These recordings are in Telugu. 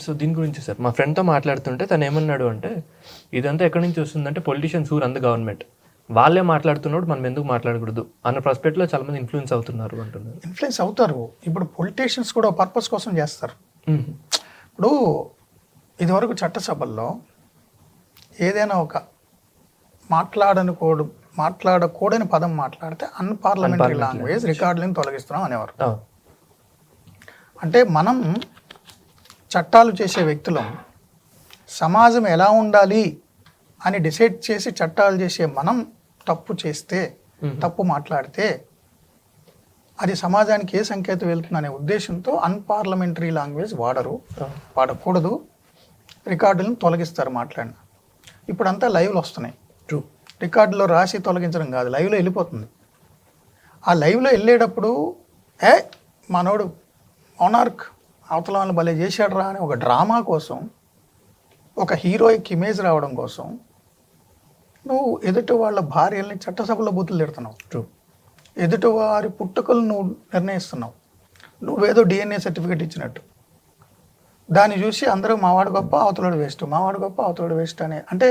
సో దీని గురించి సార్ మా ఫ్రెండ్తో మాట్లాడుతుంటే తను ఏమన్నాడు అంటే ఇదంతా ఎక్కడి నుంచి వస్తుందంటే politicians who run the government వాళ్ళే మాట్లాడుతున్నప్పుడు మనం ఎందుకు మాట్లాడకూడదు అన్న ప్రాస్పెక్ట్లో చాలా మంది ఇన్ఫ్లుయెన్స్ అవుతున్నారు అంటున్నారు. ఇన్ఫ్లుయెన్స్ అవుతారు. ఇప్పుడు పొలిటీషియన్స్ కూడా పర్పస్ కోసం చేస్తారు. ఇప్పుడు ఇదివరకు చట్టసభల్లో ఏదైనా ఒక మాట్లాడకూడని పదం మాట్లాడితే అన్పార్లమెంటరీ లాంగ్వేజ్ రికార్డులను తొలగిస్తున్నాం అనేవారు. అంటే మనం చట్టాలు చేసే వ్యక్తులం సమాజం ఎలా ఉండాలి అని డిసైడ్ చేసి చట్టాలు చేసే మనం తప్పు చేస్తే తప్పు మాట్లాడితే అది సమాజానికి ఏ సంకేతం వెళ్తుంది అనే ఉద్దేశంతో అన్పార్లమెంటరీ లాంగ్వేజ్ వాడకూడదు, రికార్డులను తొలగిస్తారు మాట్లాడిన. ఇప్పుడంతా లైవ్లు వస్తున్నాయి. రికార్డులో రాసి తొలగించడం కాదు, లైవ్లో వెళ్ళిపోతుంది. ఆ లైవ్లో వెళ్ళేటప్పుడు మనోడు మోనార్క్ అవతల వాళ్ళని భలే చేశాడు రా అని ఒక డ్రామా కోసం, ఒక హీరోయిక్ ఇమేజ్ రావడం కోసం నువ్వు ఎదుటి వాళ్ళ భార్యల్ని చట్టసభలో బూతులు తిడుతున్నావు. ఎదుటి వారి పుట్టుకలు నువ్వు నిర్ణయిస్తున్నావు. నువ్వేదో DNA సర్టిఫికేట్ ఇచ్చినట్టు. దాన్ని చూసి అందరూ మావాడు గొప్ప అవతలోడు వేస్ట్, మావాడు గొప్ప అవతలోడు వేస్ట్ అనే. అంటే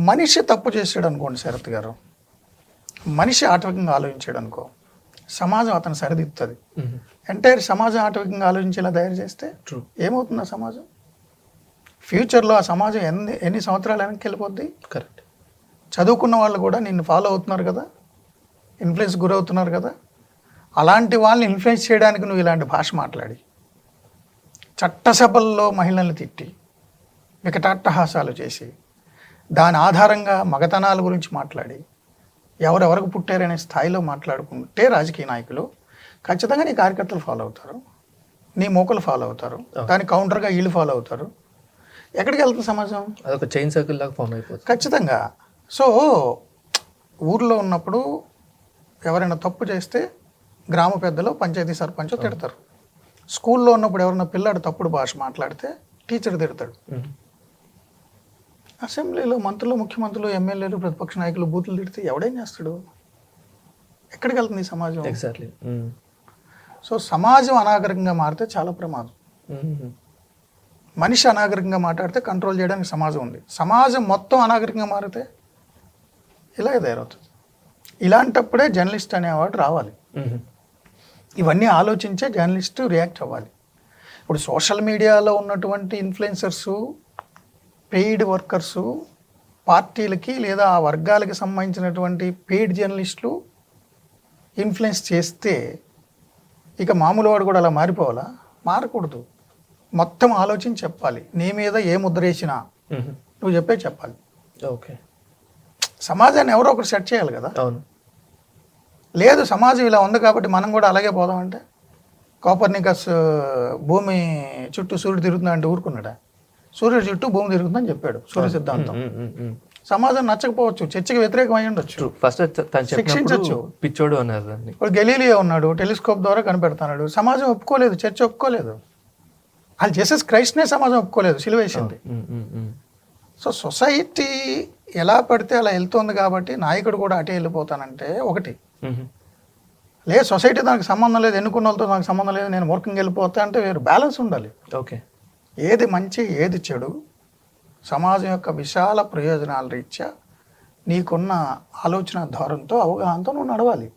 మనిషి తప్పు చేసాడు అనుకోండి శరత్ గారు, మనిషి ఆటవికంగా ఆలోచించాడు అనుకో, సమాజం అతను సరిదిద్దుతుంది. ఎంటైర్ సమాజం ఆటవికంగా ఆలోచించేలా తయారు చేస్తే ఏమవుతుంది ఆ సమాజం? ఫ్యూచర్లో ఆ సమాజం ఎన్ని సంవత్సరాలు వెనక్కి వెళ్ళిపోద్ది. కరెక్ట్. చదువుకున్న వాళ్ళు కూడా నిన్ను ఫాలో అవుతున్నారు కదా, ఇన్ఫ్లుయెన్స్ గురవుతున్నారు కదా. అలాంటి వాళ్ళని ఇన్ఫ్లుయెన్స్ చేయడానికి నువ్వు ఇలాంటి భాష మాట్లాడి చట్టసభల్లో మహిళల్ని తిట్టి వికటాట్టహాసాలు చేసి దాని ఆధారంగా మగతనాల గురించి మాట్లాడి ఎవరెవరికి పుట్టారనే స్థాయిలో మాట్లాడుకుంటే రాజకీయ నాయకులు ఖచ్చితంగా నీ కార్యకర్తలు ఫాలో అవుతారు, నీ మూకలు ఫాలో అవుతారు, దాని కౌంటర్గా వీళ్ళు ఫాలో అవుతారు. ఎక్కడికి వెళ్తుంది సమాజం? అదొక చైన్ సర్కిల్ లాగా ఫామ్ అయిపోతుంది ఖచ్చితంగా. సో ఊర్లో ఉన్నప్పుడు ఎవరైనా తప్పు చేస్తే గ్రామ పెద్దలు, పంచాయతీ సర్పంచ్ తిడతారు. స్కూల్లో ఉన్నప్పుడు ఎవరైనా పిల్లాడు తప్పుడు భాష మాట్లాడితే టీచర్ తిడతాడు. అసెంబ్లీలో మంత్రులు, ముఖ్యమంత్రులు, ఎమ్మెల్యేలు, ప్రతిపక్ష నాయకులు బూతులు తిడితే ఎవడేం చేస్తాడు? ఎక్కడికి వెళ్తుంది సమాజం? ఎగ్జాక్ట్లీ. సో సమాజం అనాగరికంగా మారితే చాలా ప్రమాదం. మనిషి అనాగరికంగా మాట్లాడితే కంట్రోల్ చేయడానికి సమాజం ఉంది. సమాజం మొత్తం అనాగరికంగా మారితే ఇలాగే తయారవుతుంది. ఇలాంటప్పుడే జర్నలిస్ట్ అనేవాడు రావాలి. ఇవన్నీ ఆలోచించే జర్నలిస్టు రియాక్ట్ అవ్వాలి. ఇప్పుడు సోషల్ మీడియాలో ఉన్నటువంటి ఇన్ఫ్లుయెన్సర్సు, పెయిడ్ వర్కర్సు, పార్టీలకి లేదా ఆ వర్గాలకి సంబంధించినటువంటి పెయిడ్ జర్నలిస్టులు ఇన్ఫ్లుయెన్స్ చేస్తే ఇక మామూలు వాడు కూడా అలా మారిపోవాలా? మారకూడదు. మొత్తం ఆలోచించి చెప్పాలి. నీ మీద ఏ ముద్ర వేసినా నువ్వు చెప్పాలి. ఓకే. సమాజాన్ని ఎవరో ఒకరు సెట్ చేయాలి కదా. అవును. లేదు సమాజం ఇలా ఉంది కాబట్టి మనం కూడా అలాగే పోదామంటే, కోపర్నికస్ భూమి చుట్టూ సూర్యుడు తిరుగుతుందా అంటే ఊరుకున్నాడా? సూర్యుడు చుట్టూ భూమి తిరుగుతుందని చెప్పాడు సూర్య సిద్ధాంతం. సమాజం నచ్చకపోవచ్చు, చర్చకి వ్యతిరేకం అయి ఉండొచ్చు, శిక్షించవచ్చు. పిచ్చోడు అన్నారు. ఇప్పుడు గెలీలియో ఉన్నాడు, టెలిస్కోప్ ద్వారా కనిపెడతాడు. సమాజం ఒప్పుకోలేదు, చర్చ ఒప్పుకోలేదు. వాళ్ళు చేసేసి క్రైస్ట్నే సమాజం ఒప్పుకోలేదు, సిలువేసింది. సో సొసైటీ ఎలా పడితే అలా వెళ్తుంది కాబట్టి నాయకుడు కూడా అటే వెళ్ళిపోతానంటే ఒకటి లేదు, సొసైటీ దానికి సంబంధం లేదు, ఎన్నుకున్న వాళ్ళతో నాకు సంబంధం లేదు, నేను మూర్ఖంగా వెళ్ళిపోతా అంటే వేరు. బ్యాలెన్స్ ఉండాలి. ఓకే. ఏది మంచి ఏది చెడు, సమాజం యొక్క విశాల ప్రయోజనాల రీత్యా నీకున్న ఆలోచన ధోరణితో, అవగాహనతో నువ్వు నడవాలి.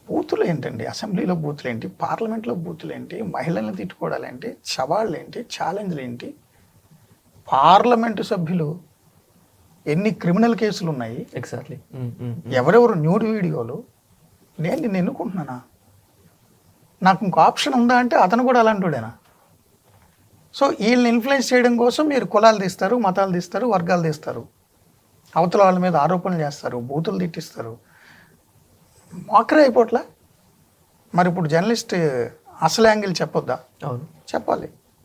బూతులు ఏంటండి? అసెంబ్లీలో బూతులు ఏంటి? పార్లమెంట్లో బూతులు ఏంటి? మహిళల్ని తిట్టుకోవడాలేంటి? సవాళ్ళు ఏంటి? ఛాలెంజ్లు ఏంటి? పార్లమెంటు సభ్యులు ఎన్ని క్రిమినల్ కేసులు ఉన్నాయి? ఎగ్జాక్ట్లీ. ఎవరెవరు న్యూడ్ వీడియోలు? నేను నిన్ను ఎన్నుకుంటున్నానా? నాకు ఇంకో ఆప్షన్ ఉందా అంటే అతను కూడా అలాంటివాడేనా? సో వీళ్ళని ఇన్ఫ్లుయెన్స్ చేయడం కోసం మీరు కులాలు తీస్తారు, మతాలు తీస్తారు, వర్గాలు తీస్తారు, అవతల వాళ్ళ మీద ఆరోపణలు చేస్తారు, బూతులు తిట్టిస్తారు. మోకరే అయిపోట్లా. మరి ఇప్పుడు జర్నలిస్ట్ అసలు యాంగిల్ చెప్పొద్దా? అవును, చెప్పాలి.